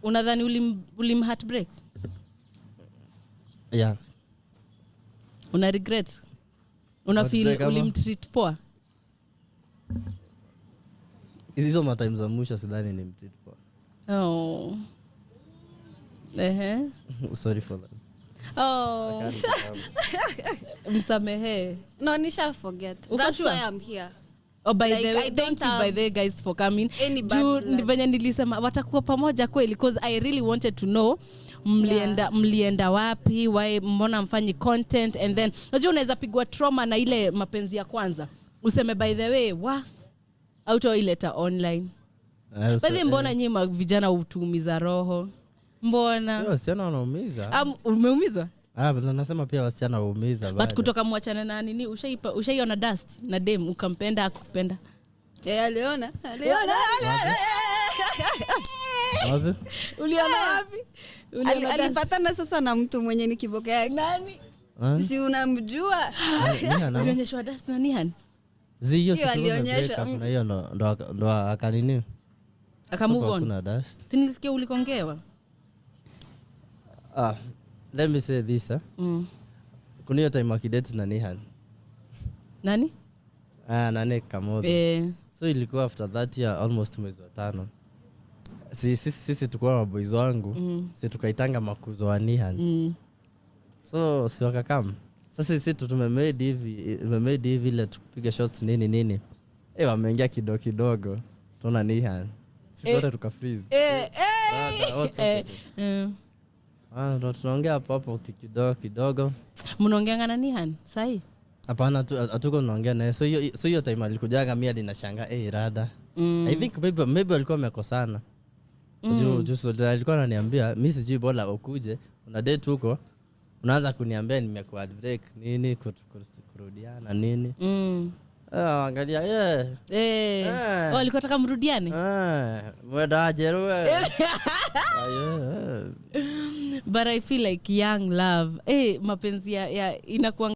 Unadhani ulim heartbreak? Yeah. Una regret? Una feel ulimtreat poa? Hizo matimes za mwisho sidhani ni mtreat poa. Oh. Sorry for that. Oh. Msamehe. No, nisha forget. That's why I'm here. Oh, by the way, thank you by the way guys for coming. Venye nilisema watakuwa pamoja kweli because I really wanted to know mlienda wapi, why mbona mfanyi content, and then unajua unaweza pigwa trauma na ile mapenzi ya kwanza. Useme by the way, auto ileta online. Bali mbona nyinyi vijana utuumiza roho? Mbona? Wasichana wanaumiza. Umeumizwa? Vile nasema pia wasichana waumiza bado. But kutoka muachane na nini? Ushaiona dust na dem ukampenda akupenda? Aliona. Wapi? Uliona wapi? Alipatana sasa na mtu mwenye ni kiboka yake. Nani? Si unamjua? Ulionyeshwa dust na Nihan? Hiyo alionyesha. Na hiyo ndo akanini? Akamove on. Kuna dust. Si nilisikia ulikongewa? Let me say this, kuna hiyo time akidate na Nihan. Nani? Nane Kamodo. So ilikuwa after that year almost mwezi wa 5. Sisi tukua maboys wangu, sisi tukaitanga makuzo wa Nihan. So si wakakam. Sasa sisi tumemade hivi ile tupiga shots nini. Wameingia kidogo. Tunaona Nihan. Sisi wote tukafreeze. Ndo tunaongea hapo kidogo. Mnaongeanga na Nihan sahi? Hapana, hatuko tunaongea naye. So hiyo time alikujaga mimi alinashanga rada. I think maybe walikuwa wamekosana. Juu alikuwa ananiambia mimi sijui bora ukuje una date huko unaanza kuniambia nimekuwa break nini kurudiana nini. Angalia walikuwa nataka mrudiane. Mwenda ajeruwe. But I feel like young love mapenzi ya inakuwa